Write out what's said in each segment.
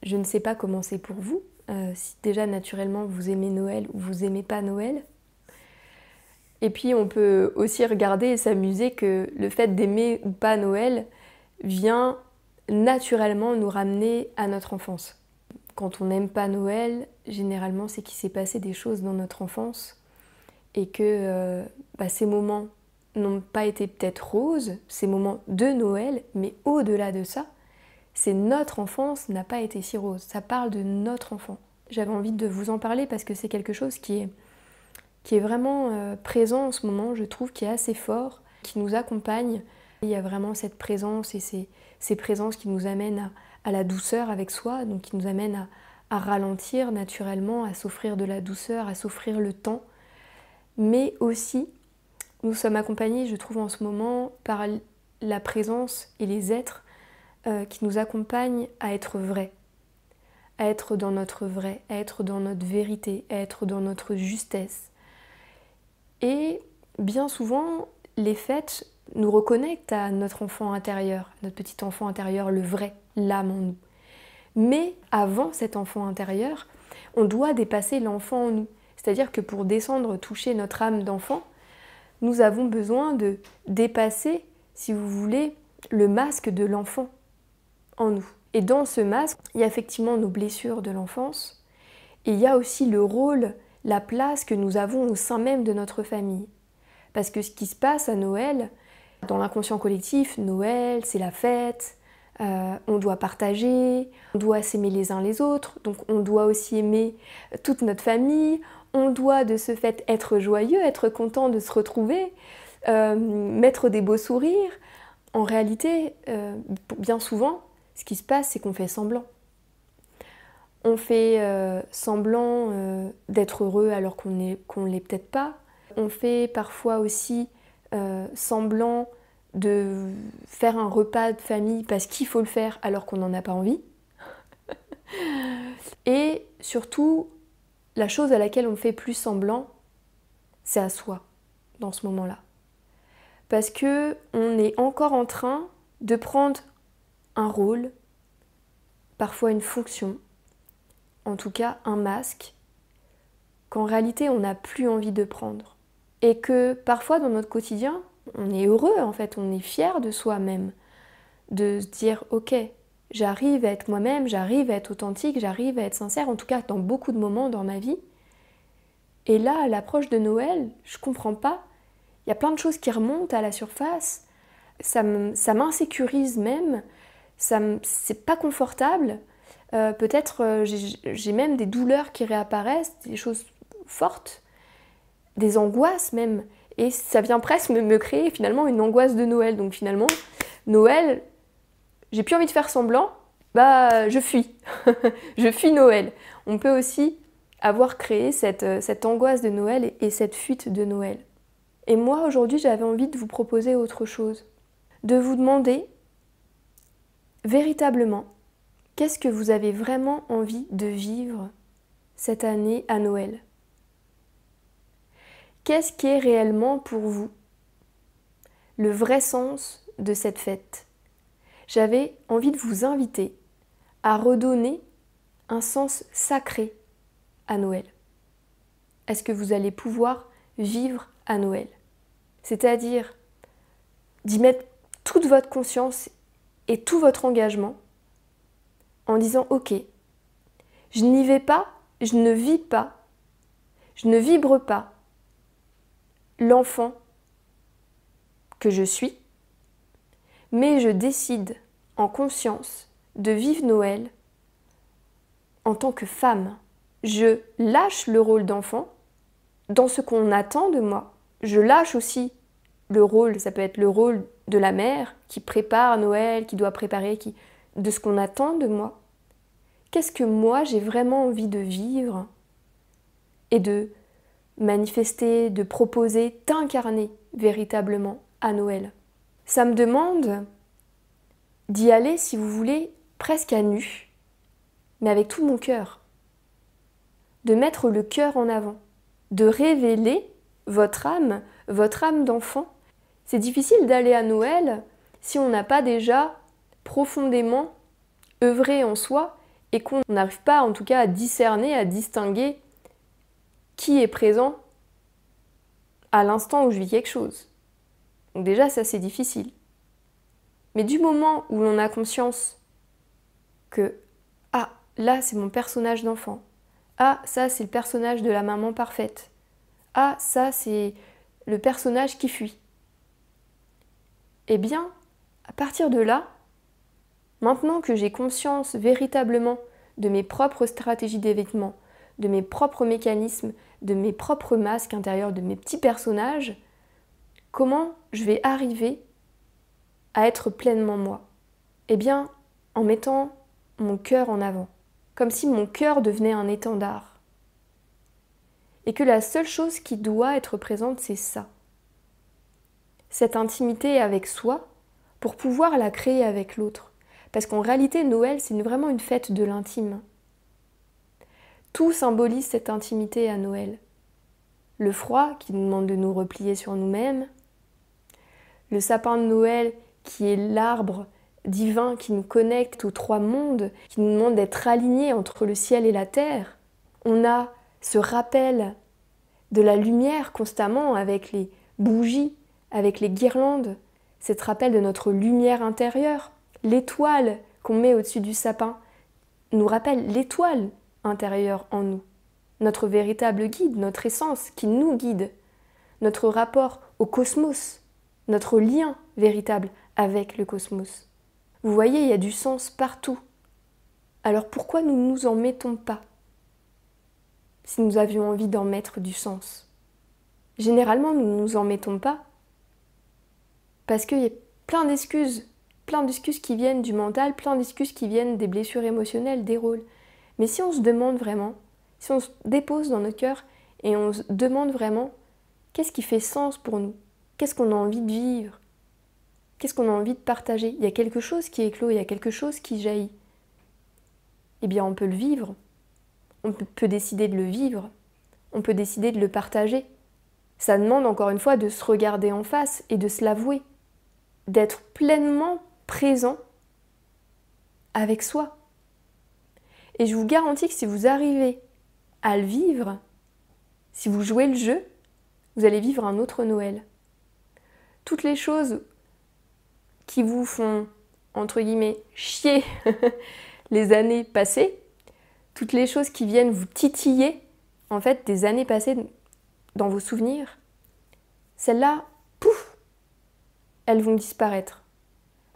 Je ne sais pas comment c'est pour vous, si déjà naturellement vous aimez Noël ou vous aimez pas Noël. Et puis on peut aussi regarder et s'amuser que le fait d'aimer ou pas Noël vient naturellement nous ramener à notre enfance. Quand on n'aime pas Noël, généralement c'est qu'il s'est passé des choses dans notre enfance et que ces moments n'ont pas été peut-être roses, ces moments de Noël, mais au-delà de ça, c'est notre enfance n'a pas été si rose. Ça parle de notre enfant. J'avais envie de vous en parler parce que c'est quelque chose qui est vraiment présent en ce moment, je trouve, qui est assez fort, qui nous accompagne. Il y a vraiment cette présence et ces présences qui nous amènent à la douceur avec soi, donc qui nous amènent à ralentir naturellement, à s'offrir de la douceur, à s'offrir le temps. Mais aussi, nous sommes accompagnés, je trouve, en ce moment, par la présence et les êtres qui nous accompagnent à être vrais, à être dans notre vrai, à être dans notre vérité, à être dans notre justesse. Et bien souvent, les fêtes nous reconnectent à notre enfant intérieur, notre petit enfant intérieur, le vrai, l'âme en nous. Mais avant cet enfant intérieur, on doit dépasser l'enfant en nous. C'est-à-dire que pour descendre, toucher notre âme d'enfant, nous avons besoin de dépasser, si vous voulez, le masque de l'enfant en nous. Et dans ce masque, il y a effectivement nos blessures de l'enfance, et il y a aussi le rôle, la place que nous avons au sein même de notre famille. Parce que ce qui se passe à Noël, dans l'inconscient collectif, Noël, c'est la fête, on doit partager, on doit s'aimer les uns les autres, donc on doit aussi aimer toute notre famille, on doit de ce fait être joyeux, être content de se retrouver, mettre des beaux sourires. En réalité, bien souvent, ce qui se passe, c'est qu'on fait semblant. On fait semblant d'être heureux alors qu'on l'est peut-être pas. On fait parfois aussi semblant de faire un repas de famille parce qu'il faut le faire alors qu'on n'en a pas envie. Et surtout, la chose à laquelle on fait plus semblant, c'est à soi, dans ce moment-là. Parce que on est encore en train de prendre un rôle, parfois une fonction, en tout cas un masque, qu'en réalité on n'a plus envie de prendre. Et que parfois dans notre quotidien, on est heureux en fait, on est fier de soi-même, de se dire ok, j'arrive à être moi-même, j'arrive à être authentique, j'arrive à être sincère, en tout cas dans beaucoup de moments dans ma vie. Et là, à l'approche de Noël, je comprends pas, il y a plein de choses qui remontent à la surface, ça m'insécurise même, c'est pas confortable, peut-être j'ai même des douleurs qui réapparaissent, des choses fortes, des angoisses même, et ça vient presque me créer finalement une angoisse de Noël. Donc finalement, Noël, j'ai plus envie de faire semblant, je fuis, je fuis Noël. On peut aussi avoir créé cette angoisse de Noël et cette fuite de Noël. Et moi aujourd'hui j'avais envie de vous proposer autre chose, de vous demander véritablement qu'est-ce que vous avez vraiment envie de vivre cette année à Noël. Qu'est-ce qui est réellement pour vous le vrai sens de cette fête? J'avais envie de vous inviter à redonner un sens sacré à Noël. Est-ce que vous allez pouvoir vivre à Noël? C'est-à-dire d'y mettre toute votre conscience et tout votre engagement en disant ok, je n'y vais pas, je ne vis pas, je ne vibre pas l'enfant que je suis, mais je décide en conscience de vivre Noël en tant que femme. Je lâche le rôle d'enfant dans ce qu'on attend de moi. Je lâche aussi le rôle, ça peut être le rôle de la mère qui prépare Noël, qui doit préparer, de ce qu'on attend de moi. Qu'est-ce que moi j'ai vraiment envie de vivre et de manifester, de proposer, d'incarner véritablement à Noël. Ça me demande d'y aller, si vous voulez, presque à nu, mais avec tout mon cœur. De mettre le cœur en avant, de révéler votre âme d'enfant. C'est difficile d'aller à Noël si on n'a pas déjà profondément œuvré en soi et qu'on n'arrive pas en tout cas à discerner, à distinguer qui est présent à l'instant où je vis quelque chose. Donc déjà ça c'est difficile. Mais du moment où l'on a conscience que ah, là c'est mon personnage d'enfant, ah, ça c'est le personnage de la maman parfaite, ah, ça c'est le personnage qui fuit, eh bien, à partir de là, maintenant que j'ai conscience véritablement de mes propres stratégies d'évitement, de mes propres mécanismes, de mes propres masques intérieurs, de mes petits personnages, comment je vais arriver à être pleinement moi? Eh bien, en mettant mon cœur en avant, comme si mon cœur devenait un étendard. Et que la seule chose qui doit être présente, c'est ça. Cette intimité avec soi, pour pouvoir la créer avec l'autre. Parce qu'en réalité, Noël, c'est vraiment une fête de l'intime. Tout symbolise cette intimité à Noël. Le froid qui nous demande de nous replier sur nous-mêmes, le sapin de Noël qui est l'arbre divin qui nous connecte aux trois mondes, qui nous demande d'être alignés entre le ciel et la terre. On a ce rappel de la lumière constamment avec les bougies, avec les guirlandes, cet rappel de notre lumière intérieure. L'étoile qu'on met au-dessus du sapin nous rappelle l'étoile intérieure en nous, notre véritable guide, notre essence qui nous guide, notre rapport au cosmos, notre lien véritable avec le cosmos. Vous voyez, il y a du sens partout. Alors pourquoi nous ne nous en mettons pas si nous avions envie d'en mettre du sens? Généralement, nous ne nous en mettons pas parce qu'il y a plein d'excuses qui viennent du mental, plein d'excuses qui viennent des blessures émotionnelles, des rôles. Mais si on se demande vraiment, si on se dépose dans notre cœur et on se demande vraiment qu'est-ce qui fait sens pour nous, qu'est-ce qu'on a envie de vivre, qu'est-ce qu'on a envie de partager, il y a quelque chose qui éclot, il y a quelque chose qui jaillit. Eh bien, on peut le vivre, on peut décider de le vivre, on peut décider de le partager. Ça demande encore une fois de se regarder en face et de se l'avouer, d'être pleinement présent avec soi. Et je vous garantis que si vous arrivez à le vivre, si vous jouez le jeu, vous allez vivre un autre Noël. Toutes les choses qui vous font, entre guillemets, chier les années passées, toutes les choses qui viennent vous titiller, en fait, des années passées dans vos souvenirs, celles-là, pouf, elles vont disparaître.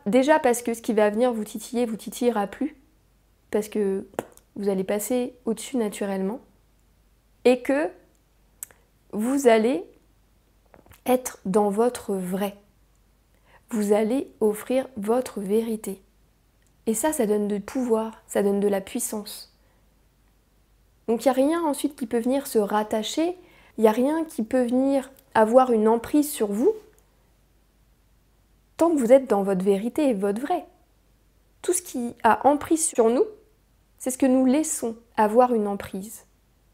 Déjà parce que ce qui va venir vous titillera plus, parce que vous allez passer au-dessus naturellement, et que vous allez être dans votre vrai. Vous allez offrir votre vérité. Et ça donne du pouvoir, ça donne de la puissance. Donc il n'y a rien ensuite qui peut venir se rattacher, il n'y a rien qui peut venir avoir une emprise sur vous, tant que vous êtes dans votre vérité et votre vrai. Tout ce qui a emprise sur nous, c'est ce que nous laissons avoir une emprise.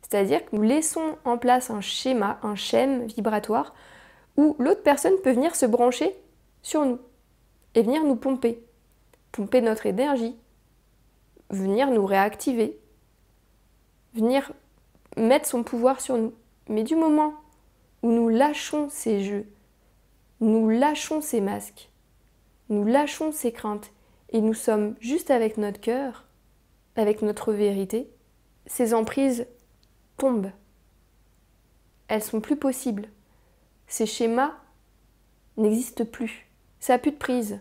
C'est-à-dire que nous laissons en place un schéma, un schème vibratoire, où l'autre personne peut venir se brancher sur nous et venir nous pomper notre énergie, venir nous réactiver, venir mettre son pouvoir sur nous. Mais du moment où nous lâchons ces jeux, nous lâchons ces masques, nous lâchons ces craintes et nous sommes juste avec notre cœur, avec notre vérité, ces emprises tombent. Elles sont plus possibles. Ces schémas n'existent plus. Ça n'a plus de prise.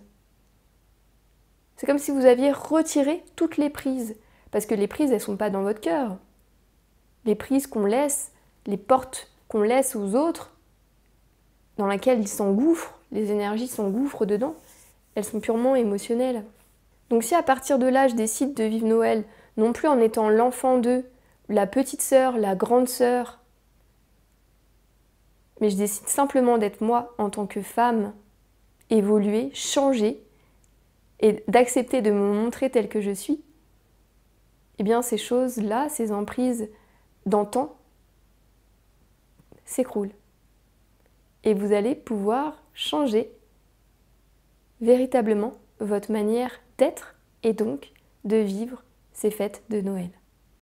C'est comme si vous aviez retiré toutes les prises. Parce que les prises, elles ne sont pas dans votre cœur. Les prises qu'on laisse, les portes qu'on laisse aux autres, dans lesquelles ils s'engouffrent, les énergies s'engouffrent dedans, elles sont purement émotionnelles. Donc si à partir de là, je décide de vivre Noël, non plus en étant l'enfant d'eux, la petite sœur, la grande sœur, mais je décide simplement d'être moi en tant que femme, évoluer, changer, et d'accepter de me montrer telle que je suis, eh bien ces choses-là, ces emprises d'antan, s'écroulent. Et vous allez pouvoir changer véritablement votre manière d'être et donc de vivre ces fêtes de Noël.